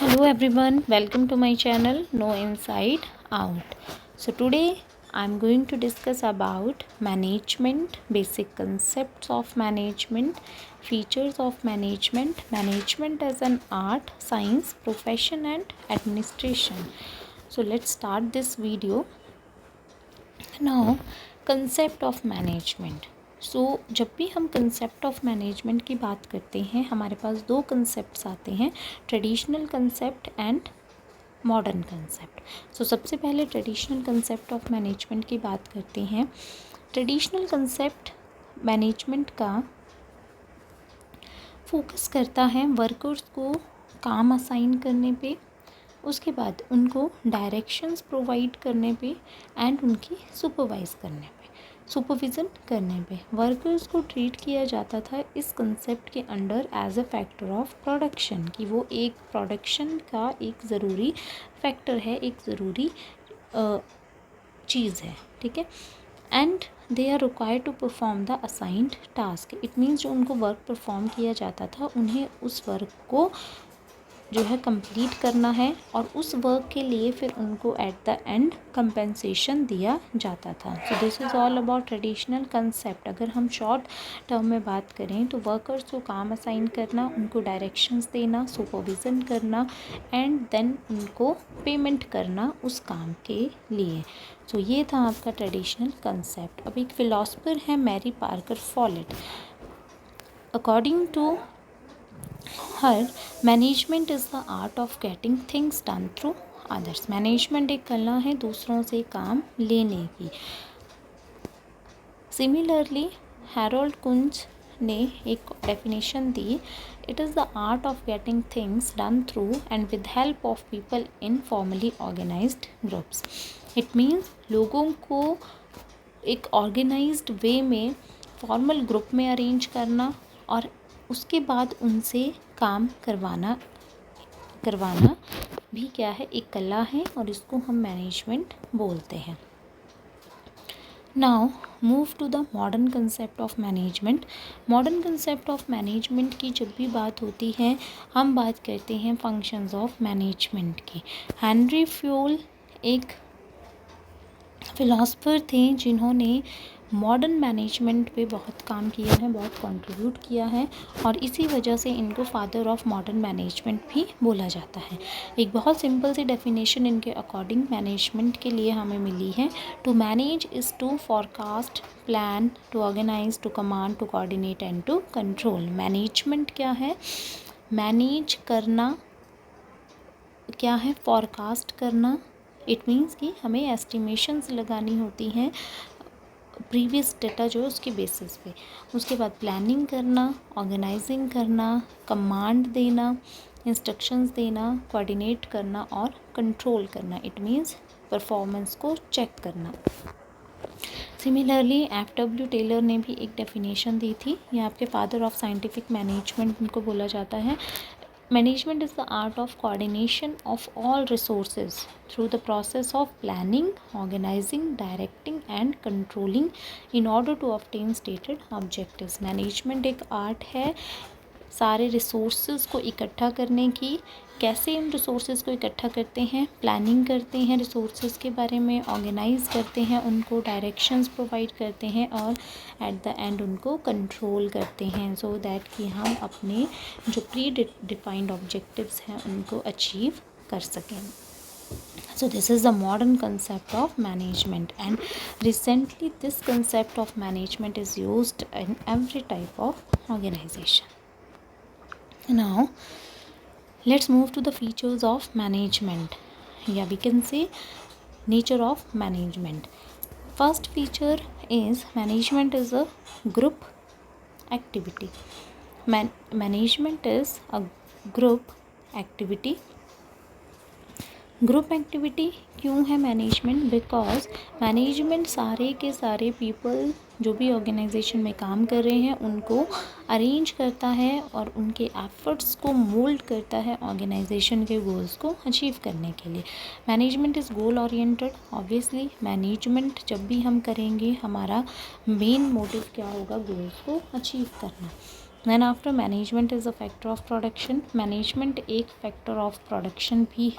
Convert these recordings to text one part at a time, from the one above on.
Hello everyone, welcome to my channel Know Inside Out. So today I'm going to discuss about management, basic concepts of management, features of management, management as an art, science, profession and administration. So let's start this video. Now, concept of management. जब भी हम concept of management की बात करते हैं हमारे पास दो concepts आते हैं, traditional concept and modern concept. सबसे पहले ट्रेडिशनल कंसेप्ट ऑफ मैनेजमेंट की बात करते हैं। ट्रेडिशनल कंसेप्ट मैनेजमेंट का फोकस करता है वर्कर्स को काम असाइन करने पे, उसके बाद उनको डायरेक्शंस प्रोवाइड करने पे एंड उनकी सुपरविज़न करने पे वर्कर्स को ट्रीट किया जाता था इस कंसेप्ट के under as a factor of production, कि वो एक प्रोडक्शन का एक ज़रूरी फैक्टर है, एक ज़रूरी चीज़ है, ठीक है। And they are required to perform the assigned task. It means जो उनको वर्क परफॉर्म किया जाता था उन्हें उस वर्क को जो है कंप्लीट करना है और उस वर्क के लिए फिर उनको एट द एंड कंपेंसेशन दिया जाता था। This is all about traditional concept. अगर हम शॉर्ट टर्म में बात करें तो वर्कर्स को काम असाइन करना, उनको डायरेक्शंस देना, सुपरविज़न करना एंड देन उनको पेमेंट करना उस काम के लिए। ये था आपका ट्रेडिशनल कंसेप्ट। अब एक फ़िलासफ़र है Mary Parker Follett. According to her management is the art of getting things done through others. Management एक कला है दूसरों से काम लेने की। सिमिलरली हैरोल्ड कुंज ने एक डेफिनेशन दी, it is the art of getting things done through and with help of people in formally organised groups. It means लोगों को एक ऑर्गेनाइज्ड वे में फॉर्मल ग्रुप में अरेंज करना और उसके बाद उनसे काम करवाना भी क्या है, एक कला है और इसको हम मैनेजमेंट बोलते हैं। Now move to the modern concept of management. Modern concept of management की जब भी बात होती है हम बात करते हैं फंक्शंस ऑफ मैनेजमेंट की। हेनरी फ्यूल एक फ़िलासफ़र थे जिन्होंने मॉडर्न मैनेजमेंट पे बहुत काम किया है, बहुत कंट्रीब्यूट किया है और इसी वजह से इनको फादर ऑफ मॉडर्न मैनेजमेंट भी बोला जाता है। एक बहुत सिंपल सी डेफिनेशन इनके अकॉर्डिंग मैनेजमेंट के लिए हमें मिली है, to manage is to forecast, plan, to organise, to command, to coordinate and to control. Management क्या है? मैनेज करना क्या है? फॉरकास्ट करना। इट मीन्स कि हमें एस्टिमेशंस लगानी होती हैं प्रीवियस डेटा जो है उसके बेसिस पे। उसके बाद प्लानिंग करना, ऑर्गेनाइजिंग करना, कमांड देना, इंस्ट्रक्शंस देना, कोऑर्डिनेट करना और कंट्रोल करना। इट मीन्स परफॉर्मेंस को चेक करना। Similarly F.W.. टेलर ने भी एक डेफिनेशन दी थी, ये आपके फादर ऑफ साइंटिफिक मैनेजमेंट उनको बोला जाता है। Management is the art of coordination of all resources through the process of planning, organizing, directing and controlling in order to obtain stated objectives. Management एक आर्ट है सारे रिसोर्सेज को इकट्ठा करने की। कैसे इन रिसोर्सेज को इकट्ठा करते हैं? प्लानिंग करते हैं रिसोर्सेज के बारे में, ऑर्गेनाइज करते हैं, उनको डायरेक्शंस प्रोवाइड करते हैं और एट द एंड उनको कंट्रोल करते हैं सो दैट कि हम अपने जो प्री डिफाइंड ऑब्जेक्टिव्स हैं उनको अचीव कर सकें। This is the modern concept of management and recently this concept of management is used in every type of organization. Now let's move to the features of management. We can say nature of management. First feature is management is a group activity. Management is a group activity. Group activity क्यों है management? Because management सारे के सारे people जो भी organisation में काम कर रहे हैं उनको अरेंज करता है और उनके एफर्ट्स को मोल्ड करता है ऑर्गेनाइजेशन के गोल्स को अचीव करने के लिए। Management is goal oriented. Obviously management जब भी हम करेंगे हमारा मेन मोटिव क्या होगा? गोल्स को अचीव करना। Then after management is a factor of production, management एक फैक्टर ऑफ प्रोडक्शन भी,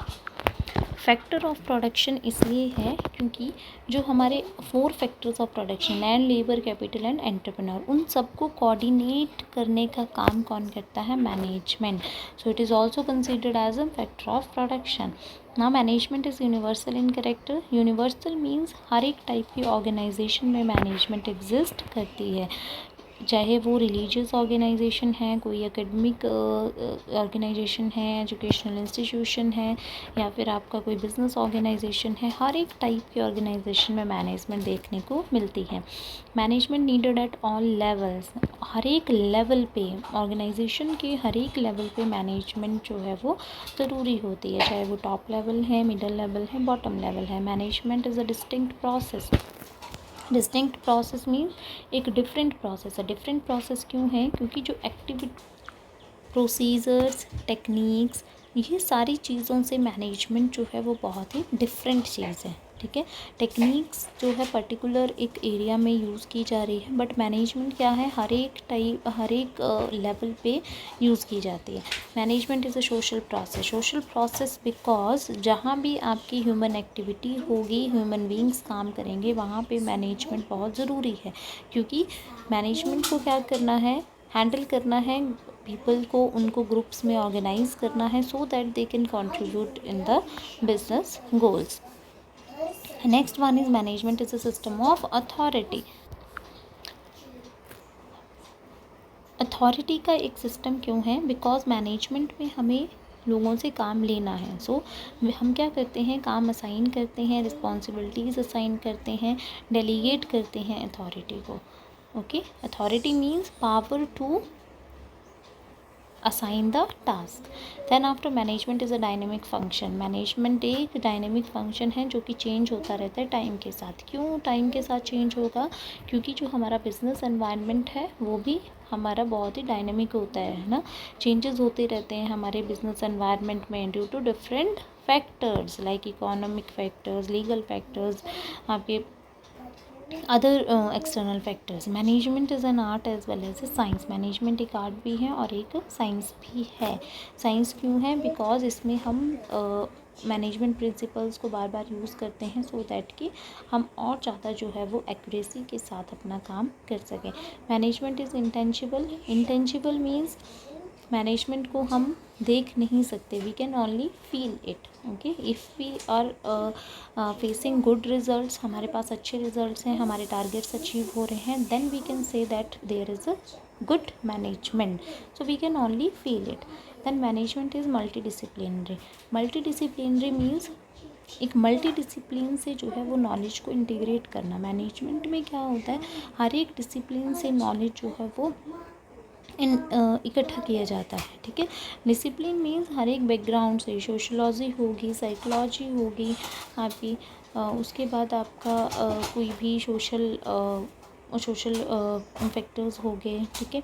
फैक्टर ऑफ प्रोडक्शन इसलिए है क्योंकि जो हमारे 4 factors of production, land, labour, capital and entrepreneur, उन सबको कोऑर्डिनेट करने का काम कौन करता है? Management. So it is also considered as a factor of production. ना management is universal in character. Universal means हर एक टाइप की ऑर्गेनाइजेशन में मैनेजमेंट एग्जिस्ट करती है, चाहे वो रिलीजियस ऑर्गेनाइजेशन है, कोई एकेडमिक ऑर्गेनाइजेशन है, एजुकेशनल इंस्टीट्यूशन है, या फिर आपका कोई बिजनेस ऑर्गेनाइजेशन है. हर एक टाइप की ऑर्गेनाइजेशन में मैनेजमेंट देखने को मिलती है. Management needed at all levels, हर एक लेवल पे, ऑर्गेनाइजेशन के हर एक लेवल पे मैनेजमेंट जो है वो ज़रूरी होती है, चाहे वो टॉप लेवल है, मिडल लेवल है, बॉटम लेवल है. Management is a distinct process. Distinct process mean एक डिफरेंट प्रोसेस है. डिफरेंट प्रोसेस क्यों है? क्योंकि जो एक्टिविटी, प्रोसीजर्स, टेक्निक्स, ये सारी चीज़ों से मैनेजमेंट जो है वो बहुत ही डिफरेंट चीज़ है. ठीक है, टेक्निक्स जो है पर्टिकुलर एक एरिया में यूज़ की जा रही है, बट मैनेजमेंट क्या है? हर एक लेवल पे यूज़ की जाती है. Management is a social process. Social process because जहाँ भी आपकी ह्यूमन एक्टिविटी होगी, ह्यूमन बींग्स काम करेंगे, वहाँ पे मैनेजमेंट बहुत ज़रूरी है, क्योंकि मैनेजमेंट को क्या करना है? हैंडल करना है पीपल को, उनको ग्रुप्स में ऑर्गेनाइज करना है, so that they can contribute in the business goals. Next one is management is a system of authority. Authority का एक सिस्टम क्यों है? बिकॉज मैनेजमेंट में हमें लोगों से काम लेना है. सो हम क्या करते हैं? काम असाइन करते हैं, रिस्पॉन्सिबिलिटीज़ असाइन करते हैं, डेलीगेट करते हैं अथॉरिटी को. Okay, authority means power to assign the task. Then after management is a dynamic function. Management एक डायनेमिक फंक्शन है जो कि चेंज होता रहता है टाइम के साथ. क्यों टाइम के साथ चेंज होगा? क्योंकि जो हमारा बिजनेस एनवायरनमेंट है वो भी हमारा बहुत ही डायनेमिक होता है ना. चेंजेस होते रहते हैं हमारे बिजनेस एनवायरनमेंट में due to different factors like economic factors, legal factors, आपके other external factors. Management is an art as well as a science. Management एक आर्ट भी है और एक साइंस भी है. साइंस क्यों है? बिकॉज इसमें हम मैनेजमेंट प्रिंसिपल्स को बार बार यूज़ करते हैं, सो दैट कि हम और ज़्यादा जो है वो एक्यूरेसी के साथ अपना काम कर सकें. Management is intangible. Intangible means management को हम देख नहीं सकते, we can only feel it. Okay, if we are facing good results, हमारे पास अच्छे रिजल्ट्स हैं, हमारे टारगेट्स अचीव हो रहे हैं, then we can say that there is a good management. So we can only feel it. Then management is multidisciplinary. Multidisciplinary means एक multi discipline से जो है वो नॉलेज को इंटीग्रेट करना. मैनेजमेंट में क्या होता है? हर एक डिसिप्लिन से नॉलेज जो है वो इकट्ठा किया जाता है. ठीक है, डिसिप्लिन मीन्स हर एक बैकग्राउंड से, सोशलॉजी होगी, साइकोलॉजी होगी आपकी, उसके बाद आपका कोई भी सोशल फैक्टर्स हो गए. ठीक है,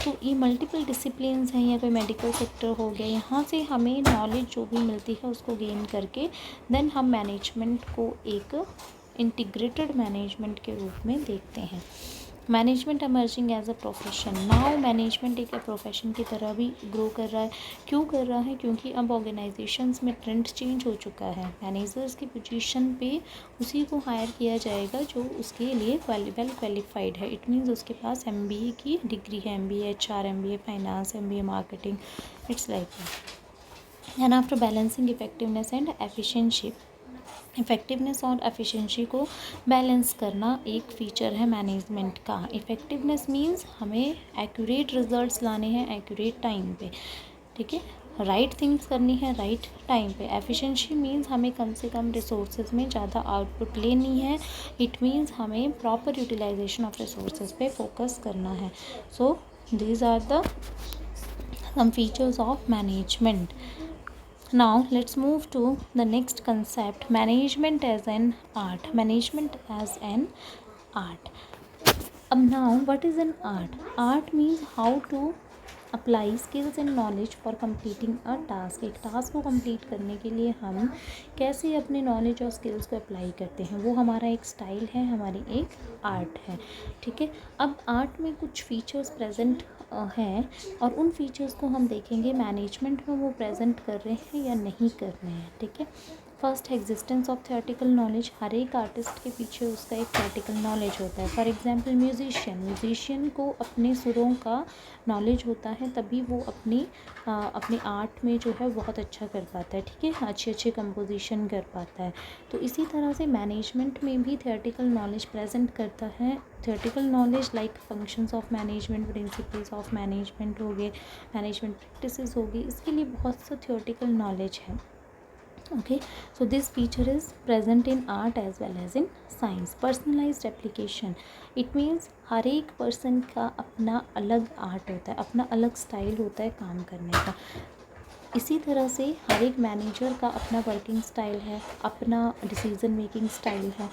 तो ये मल्टीपल डिसिप्लिन्स हैं, या कोई मेडिकल सेक्टर हो गया, यहाँ से हमें नॉलेज जो भी मिलती है उसको गेन करके देन हम मैनेजमेंट को एक इंटीग्रेटेड मैनेजमेंट के रूप में देखते हैं. Management emerging as a profession. Now management एक प्रोफेशन की तरह भी ग्रो कर रहा है. क्यों कर रहा है? क्योंकि अब ऑर्गेनाइजेशंस में ट्रेंड चेंज हो चुका है. मैनेजर्स की पोजीशन पे उसी को हायर किया जाएगा जो उसके लिए वेल क्वालिफाइड है. इट मीन्स उसके पास MBA की डिग्री है, MBA HR, MBA finance, MBA marketing, it's like that. And after balancing effectiveness and efficiency. Effectiveness और एफिशिएंसी को बैलेंस करना एक फ़ीचर है मैनेजमेंट का. इफ़ेक्टिवनेस मीन्स हमें एक्यूरेट रिजल्ट्स लाने हैं एक्यूरेट टाइम पे. ठीक है, राइट थिंग्स करनी है राइट टाइम पे. एफिशिएंसी मीन्स हमें कम से कम रिसोर्सेज में ज़्यादा आउटपुट लेनी है. इट मीन्स हमें प्रॉपर यूटिलाइजेशन ऑफ रिसोर्सेज पे फोकस करना है. So these are the some features of management. Now let's move to the next concept, management as an art. Management as an art. Now what is an art? Art means how to apply skills and knowledge for completing a task. एक task को complete करने के लिए हम कैसे अपने knowledge और skills को अप्लाई करते हैं, वो हमारा एक स्टाइल है, हमारी एक आर्ट है. ठीक है, अब आर्ट में कुछ फीचर्स प्रेजेंट हैं और उन फीचर्स को हम देखेंगे मैनेजमेंट में वो प्रेजेंट कर रहे हैं या नहीं कर रहे हैं, ठीक है। फर्स्ट है एग्जिस्टेंस ऑफ थियोरेटिकल नॉलेज। हर एक आर्टिस्ट के पीछे उसका एक थियोरेटिकल नॉलेज होता है। फॉर एग्जांपल म्यूजिशियन को अपने सुरों का नॉलेज होता है, तभी वो अपनी आर्ट में जो है बहुत अच्छा कर पाता है, ठीक है, अच्छे कंपोजिशन कर पाता है। तो इसी तरह से मैनेजमेंट में भी थियोरेटिकल नॉलेज प्रेजेंट करता है। Theoretical knowledge like functions of management, principles of management हो गए, मैनेजमेंट प्रैक्टिसेस हो गई, इसके लिए बहुत सा थियोरेटिकल नॉलेज है। Okay, so this feature is present in art as well as in science. Personalized application, it means हर एक पर्सन का अपना अलग आर्ट होता है, अपना अलग स्टाइल होता है काम करने का। इसी तरह से हर एक मैनेजर का अपना वर्किंग स्टाइल है, अपना डिसीजन मेकिंग स्टाइल है।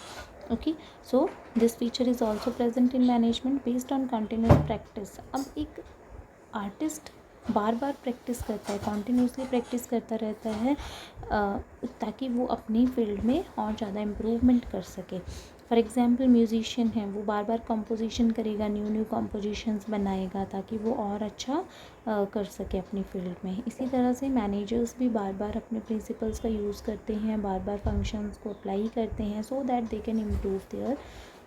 Okay, so this feature is also present in management based on continuous practice. अब एक आर्टिस्ट बार बार प्रैक्टिस करता है, कॉन्टीन्यूसली प्रैक्टिस करता रहता है ताकि वो अपनी फील्ड में और ज़्यादा इम्प्रूवमेंट कर सके। फॉर एग्जांपल म्यूजिशियन है, वो बार बार कंपोजिशन करेगा, न्यू कंपोजिशंस बनाएगा ताकि वो और अच्छा कर सके अपनी फील्ड में। इसी तरह से मैनेजर्स भी बार बार अपने प्रिंसिपल्स का यूज़ करते हैं, बार बार फंक्शंस को अप्लाई करते हैं so that they can improve their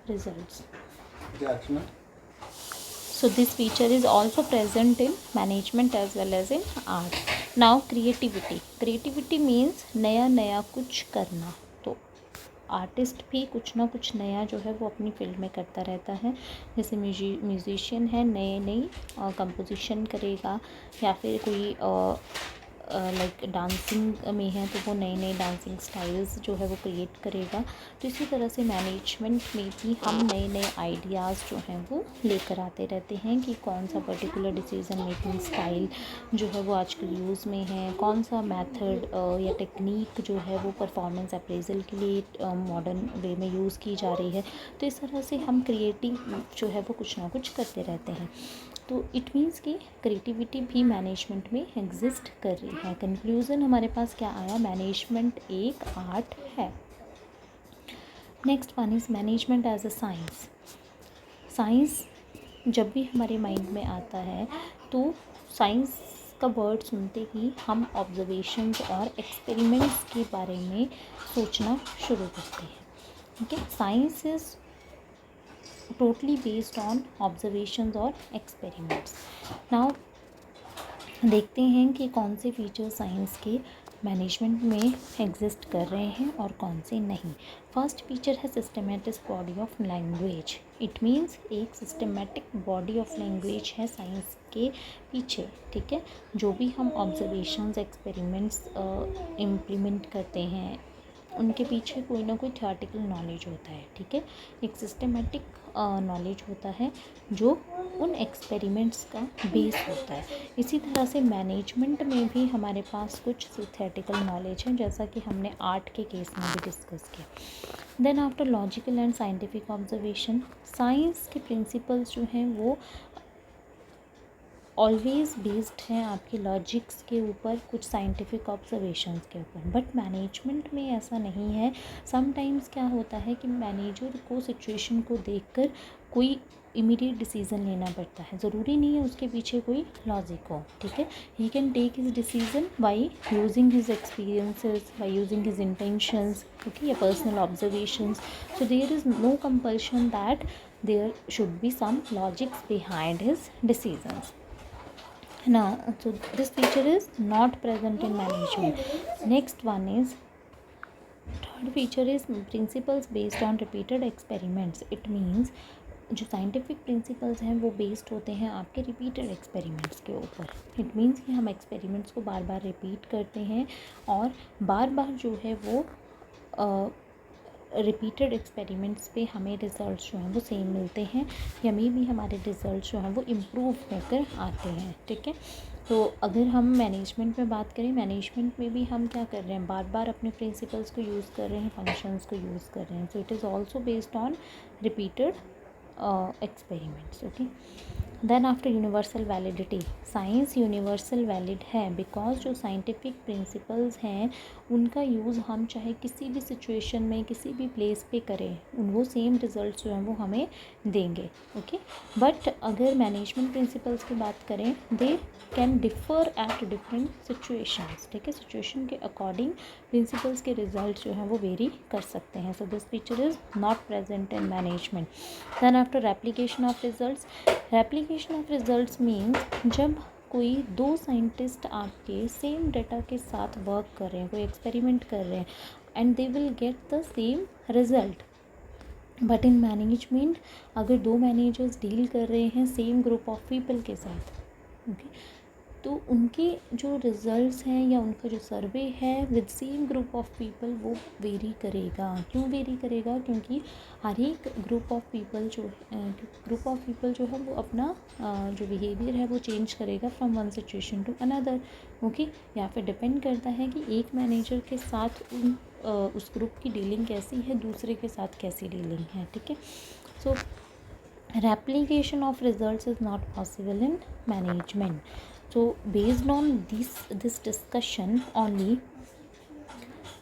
results. So this feature is also present in management as well as in art. Now creativity means नया कुछ करना। तो आर्टिस्ट भी कुछ ना कुछ नया जो है वो अपनी फील्ड में करता रहता है। जैसे म्यूजिशियन है, नई कंपोजिशन करेगा, या फिर कोई लाइक डांसिंग में है तो वो नई डांसिंग स्टाइल्स जो है वो क्रिएट करेगा। तो इसी तरह से मैनेजमेंट में भी हम नए आइडियाज़ जो हैं वो लेकर आते रहते हैं कि कौन सा पर्टिकुलर डिसीजन मेकिंग स्टाइल जो है वो आजकल यूज़ में है, कौन सा मेथड या टेक्निक जो है वो परफॉर्मेंस अप्रेजल के लिए मॉडर्न वे में यूज़ की जा रही है। तो इस तरह से हम क्रिएटिव जो है वो कुछ ना कुछ करते रहते हैं। तो इट मीन्स कि क्रिएटिविटी भी मैनेजमेंट में एग्जिस्ट कर रही है। कंक्लूज़न हमारे पास क्या आया, मैनेजमेंट एक आर्ट है। Next one is management as a science. Science जब भी हमारे माइंड में आता है तो साइंस का वर्ड सुनते ही हम ऑब्जर्वेशंस और एक्सपेरिमेंट्स के बारे में सोचना शुरू करते हैं, ठीक है। Science is totally based on observations और एक्सपेरिमेंट्स। नाउ देखते हैं कि कौन से फीचर साइंस के मैनेजमेंट में एग्जिस्ट कर रहे हैं और कौन से नहीं। फर्स्ट फीचर है systematic body of language. It means एक सिस्टमेटिक बॉडी ऑफ लैंग्वेज है साइंस के पीछे, ठीक है। जो भी हम ऑब्जर्वेशंस एक्सपेरिमेंट्स इम्प्लीमेंट करते हैं उनके पीछे कोई ना कोई थियोरेटिकल नॉलेज होता है, ठीक है। एक सिस्टमेटिक नॉलेज होता है जो उन एक्सपेरिमेंट्स का बेस होता है। इसी तरह से मैनेजमेंट में भी हमारे पास कुछ थियोरेटिकल नॉलेज है, जैसा कि हमने आर्ट के केस में भी डिस्कस किया। Then after logical and scientific observation, science के प्रिंसिपल्स जो हैं वो ऑलवेज बेस्ड हैं आपके लॉजिक्स के ऊपर, कुछ साइंटिफिक ऑब्जर्वेशंस के ऊपर। बट मैनेजमेंट में ऐसा नहीं है। समटाइम्स क्या होता है कि मैनेजर को सिचुएशन को देखकर कोई इमीडिएट डिसीज़न लेना पड़ता है। ज़रूरी नहीं है उसके पीछे कोई लॉजिक हो, ठीक है। He can take his decision by using his experiences, by using his intentions, okay, या personal observations. So there is no compulsion that there should be some logics behind his decisions. Now, so this feature is not present in management. Next one is, third feature is principles based on repeated experiments. It means जो scientific principles हैं वो based होते हैं आपके repeated experiments के ऊपर। It means कि हम एक्सपेरिमेंट्स को बार बार रिपीट करते हैं और बार बार जो है वो रिपीटेड एक्सपेरिमेंट्स पे हमें रिज़ल्ट्स जो हैं वो सेम मिलते हैं, या मे भी हमारे रिज़ल्ट्स जो हैं वो इम्प्रूव होकर आते हैं, ठीक है। तो अगर हम मैनेजमेंट में बात करें, मैनेजमेंट में भी हम क्या कर रहे हैं, बार बार अपने प्रिंसिपल्स को यूज़ कर रहे हैं, फंक्शंस को यूज़ कर रहे हैं। So it is also based on repeated experiments, okay। Then after universal validity, science universal valid है बिकॉज जो साइंटिफिक प्रिंसिपल्स हैं उनका यूज़ हम चाहे किसी भी सिचुएशन में किसी भी प्लेस पे करें वो सेम रिजल्ट जो हैं वो हमें देंगे. ओके, बट अगर मैनेजमेंट प्रिंसिपल्स की बात करें they can differ at different situations. ठीक है, सिचुएशन के अकॉर्डिंग प्रिंसिपल्स के रिजल्ट जो हैं वो वेरी कर सकते हैं. So this feature is not present in management. Then after replication of results, replication of results means जब कोई दो साइंटिस्ट आपके सेम डेटा के साथ वर्क कर रहे हैं, कोई एक्सपेरिमेंट कर रहे हैं and they will get the same result. But in management अगर दो मैनेजर्स डील कर रहे हैं सेम ग्रुप ऑफ पीपल के साथ, ओके, तो उनके जो रिज़ल्ट्स हैं या उनका जो सर्वे है with same group of people वो वेरी करेगा. क्यों वेरी करेगा? क्योंकि हर एक ग्रुप ऑफ पीपल जो है वो अपना जो बिहेवियर है वो चेंज करेगा from one situation to another. Okay, या फिर डिपेंड करता है कि एक मैनेजर के साथ उस ग्रुप की डीलिंग कैसी है, दूसरे के साथ कैसी डीलिंग है. ठीक है, सो replication of results is not possible in management. So based on this discussion only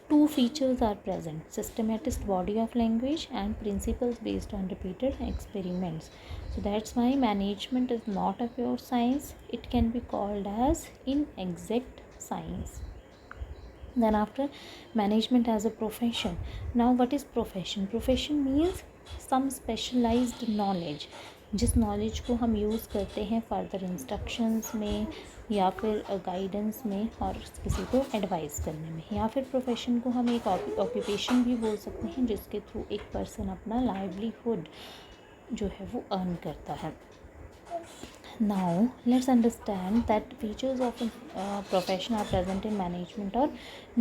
two features are present: systematist body of language and principles based on repeated experiments. So that's why management is not a pure science. It can be called as inexact science. Then after management as a profession. Now what is profession? Profession means some specialized knowledge, जिस knowledge को हम use करते हैं further instructions में या फिर guidance में और किसी को एडवाइस करने में. या फिर प्रोफेशन को हम एक ऑक्यूपेशन भी बोल सकते हैं जिसके थ्रू एक पर्सन अपना लाइवलीहुड जो है वो अर्न करता है. Now let's understand that features of a profession are present in management or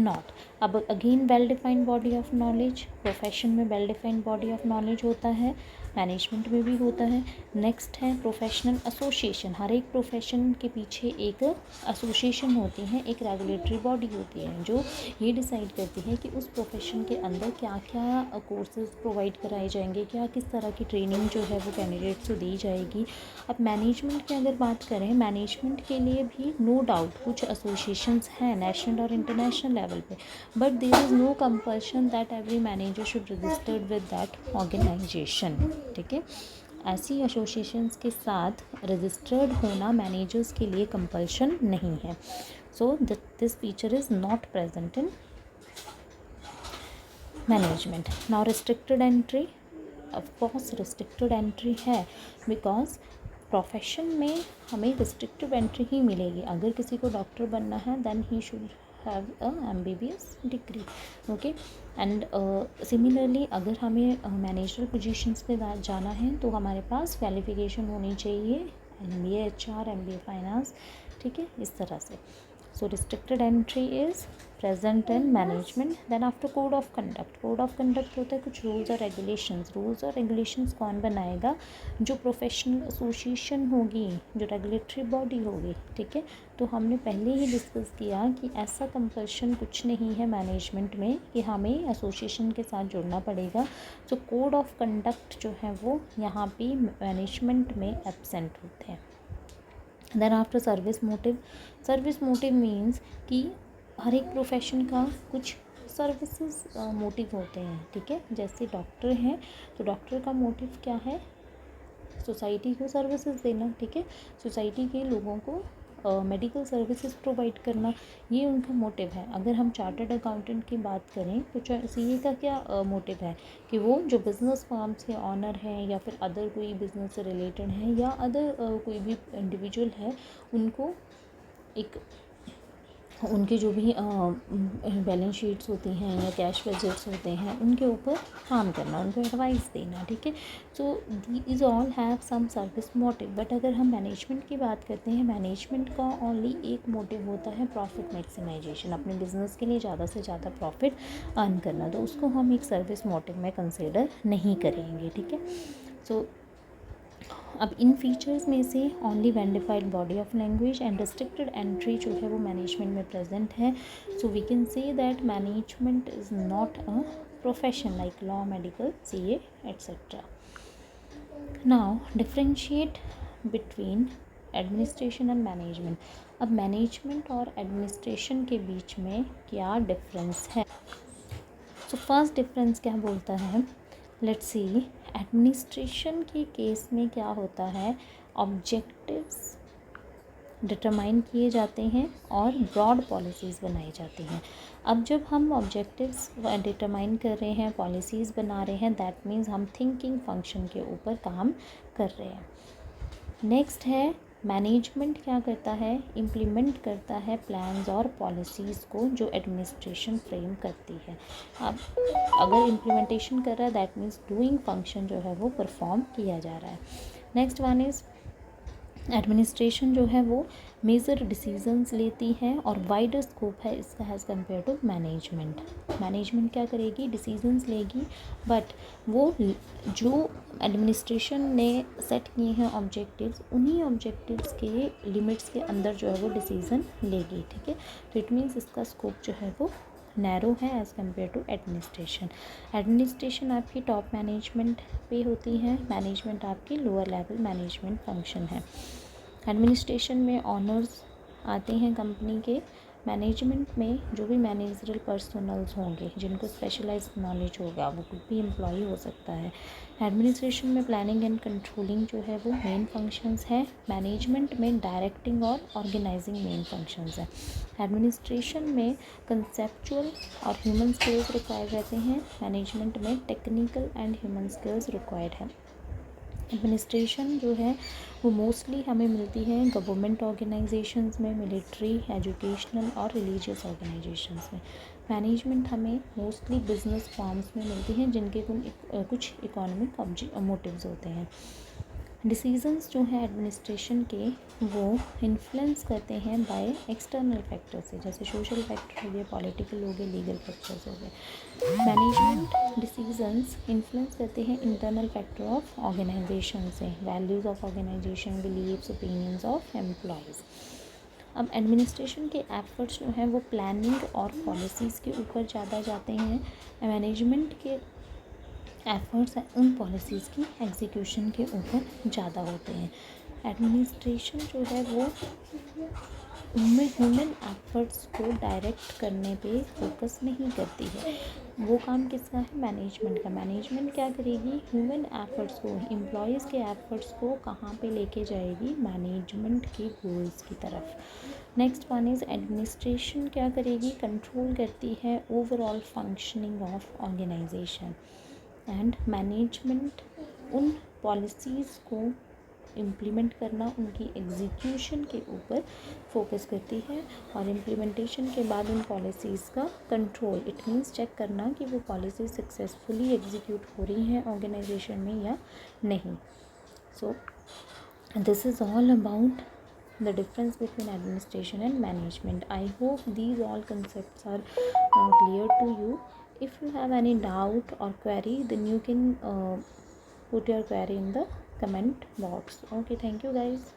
not. अब again well defined body of knowledge, profession में well defined body of knowledge होता है, मैनेजमेंट में भी होता है. नेक्स्ट है प्रोफेशनल एसोसिएशन. हर एक प्रोफेशन के पीछे एक एसोसिएशन होती है, एक रेगुलेटरी बॉडी होती है जो ये डिसाइड करती है कि उस प्रोफेशन के अंदर क्या क्या कोर्सेज प्रोवाइड कराए जाएंगे, क्या किस तरह की ट्रेनिंग जो है वो कैंडिडेट्स को दी जाएगी. अब मैनेजमेंट की अगर बात करें, मैनेजमेंट के लिए भी नो डाउट कुछ एसोसिएशंस हैं नेशनल और इंटरनेशनल लेवल पे, but there is no compulsion that every manager should registered with that organisation. ठीक है, ऐसी एसोसिएशंस के साथ रजिस्टर्ड होना मैनेजर्स के लिए कंपल्शन नहीं है. सो this feature is not present in management. Now restricted entry. Of course restricted entry है बिकॉज प्रोफेशन में हमें रिस्ट्रिक्टेड एंट्री ही मिलेगी. अगर किसी को डॉक्टर बनना है then he should have a MBBS degree. Okay, and similarly अगर हमें मैनेजरल पोजीशंस पे जाना है तो हमारे पास क्वालिफिकेशन होनी चाहिए MBA HR, MBA फाइनेंस. ठीक है, इस तरह से. So restricted entry is present in management. Then after code of conduct. Code of conduct होता है कुछ रूल्स और रेगुलेशंस. रूल्स और रेगुलेशंस कौन बनाएगा? जो प्रोफेशनल एसोसिएशन होगी, जो रेगुलेटरी बॉडी होगी. ठीक है, तो हमने पहले ही डिस्कस किया कि ऐसा कंपल्शन कुछ नहीं है मैनेजमेंट में कि हमें एसोसिएशन के साथ जुड़ना पड़ेगा. तो कोड ऑफ कंडक्ट जो है वो यहाँ पे मैनेजमेंट में एब्सेंट होते हैं. Then after service motive. Service motive means कि हर एक प्रोफेशन का कुछ सर्विसेज मोटिव होते हैं. ठीक है, जैसे डॉक्टर हैं तो डॉक्टर का मोटिव क्या है? सोसाइटी को सर्विसेज देना. ठीक है, सोसाइटी के लोगों को मेडिकल सर्विसेज प्रोवाइड करना, ये उनका मोटिव है. अगर हम चार्टर्ड अकाउंटेंट की बात करें तो CA का क्या मोटिव है? कि वो जो बिज़नेस फर्म्स के ऑनर हैं या फिर अदर कोई बिज़नेस से रिलेटेड है या अदर कोई भी इंडिविजुअल है उनको एक उनके जो भी बैलेंस शीट्स होती हैं या कैश बजट्स होते हैं उनके ऊपर काम करना, उनको एडवाइस देना. ठीक है, so these all have some service motive. But अगर हम मैनेजमेंट की बात करते हैं, मैनेजमेंट का ओनली एक मोटिव होता है प्रॉफिट मैक्सिमाइजेशन, अपने बिजनेस के लिए ज़्यादा से ज़्यादा प्रॉफिट अर्न करना. तो उसको हम एक सर्विस मोटिव में कंसिडर नहीं करेंगे. ठीक है, सो अब इन फीचर्स में से only well defined body of language and restricted entry जो है वो मैनेजमेंट में प्रेजेंट है. So we can say that management is not a profession like law, medical, CA, etc. Now differentiate between administration and management. अब management और administration के बीच में क्या डिफरेंस है? सो फर्स्ट डिफरेंस क्या बोलता है, लेट्स सी। एडमिनिस्ट्रेशन के केस में क्या होता है, ऑब्जेक्टिव्स डिटरमाइन किए जाते हैं और ब्रॉड पॉलिसीज़ बनाई जाती हैं। अब जब हम ऑब्जेक्टिव्स डिटरमाइन कर रहे हैं, पॉलिसीज़ बना रहे हैं, दैट मीन्स हम थिंकिंग फंक्शन के ऊपर काम कर रहे हैं। नेक्स्ट है मैनेजमेंट क्या करता है, इम्प्लीमेंट करता है प्लान्स और पॉलिसीज़ को जो एडमिनिस्ट्रेशन फ्रेम करती है। अब अगर इम्प्लीमेंटेशन कर रहा है, दैट मीन्स डूइंग फंक्शन जो है वो परफॉर्म किया जा रहा है। नेक्स्ट वन इज़ एडमिनिस्ट्रेशन जो है वो मेजर डिसीजंस लेती है और वाइडर स्कोप है इसका as compare to management. Management क्या करेगी, डिसीजंस लेगी, बट वो जो एडमिनिस्ट्रेशन ने सेट किए हैं ऑब्जेक्टिव्स, उन्हीं ऑब्जेक्टिव्स के लिमिट्स के अंदर जो है वो डिसीजन लेगी। ठीक है, तो इट मीन्स इसका स्कोप जो है वो नैरो है as compare to administration. Administration आपकी टॉप मैनेजमेंट पे होती है, मैनेजमेंट आपकी लोअर लेवल मैनेजमेंट फंक्शन है। एडमिनिस्ट्रेशन में ऑनर्स आते हैं कंपनी के, मैनेजमेंट में जो भी मैनेजरल पर्सनल्स होंगे जिनको स्पेशलाइज्ड नॉलेज होगा, वो कोई भी एम्प्लॉय हो सकता है। एडमिनिस्ट्रेशन में प्लानिंग एंड कंट्रोलिंग जो है वो मेन फंक्शंस है, मैनेजमेंट में डायरेक्टिंग और ऑर्गेनाइजिंग मेन फंक्शंस है। एडमिनिस्ट्रेशन में कंसेप्चुअल और ह्यूमन स्किल्स रिक्वायर्ड रहते हैं, मैनेजमेंट में technical and human skills required है। एडमिनिस्ट्रेशन जो है वो मोस्टली हमें मिलती है गवर्नमेंट ऑर्गेनाइजेशंस में, मिलिट्री, एजुकेशनल और रिलीजियस ऑर्गेनाइजेशंस में। मैनेजमेंट हमें मोस्टली बिजनेस फॉर्म्स में मिलती हैं जिनके कुछ इकोनॉमिक मोटिव्स होते हैं। डिसीजंस जो हैं एडमिनिस्ट्रेशन के वो इन्फ्लुएंस करते हैं बाय एक्सटर्नल फैक्टर से, जैसे सोशल फैक्टर हो गए, पॉलिटिकल हो गए, लीगल फैक्टर्स हो गए। मैनेजमेंट डिसीजंस इन्फ्लुएंस करते हैं इंटरनल फैक्टर ऑफ ऑर्गेनाइजेशन से, values of organisation, beliefs, opinions of employees. अब एडमिनिस्ट्रेशन के एफर्ट्स जो हैं वो प्लानिंग और पॉलिसीज़ के ऊपर ज़्यादा जाते हैं, मैनेजमेंट के एफर्ट्स उन पॉलिसीज़ की एग्जीक्यूशन के ऊपर ज़्यादा होते हैं। एडमिनिस्ट्रेशन जो है वो ह्यूमन एफर्ट्स को डायरेक्ट करने पे फोकस नहीं करती है, वो काम किसका है, मैनेजमेंट का। मैनेजमेंट क्या करेगी, ह्यूमन एफर्ट्स को, एम्प्लॉयज़ के एफर्ट्स को कहाँ पे लेके जाएगी, मैनेजमेंट के गोल्स की तरफ। नेक्स्ट वन इज़ एडमिनिस्ट्रेशन क्या करेगी, कंट्रोल करती है overall functioning of organisation, and management उन पॉलिसीज़ को इम्प्लीमेंट करना, उनकी एग्जीक्यूशन के ऊपर फोकस करती है, और इम्प्लीमेंटेशन के बाद उन पॉलिसीज़ का कंट्रोल, इट मीन्स चेक करना कि वो पॉलिसी सक्सेसफुली एग्जीक्यूट हो रही हैं ऑर्गेनाइजेशन में या नहीं। So this is all about the difference between administration and management. I hope these all concepts are clear to you. If you have any doubt or query, then you can put your query in the comment box. Okay, thank you guys.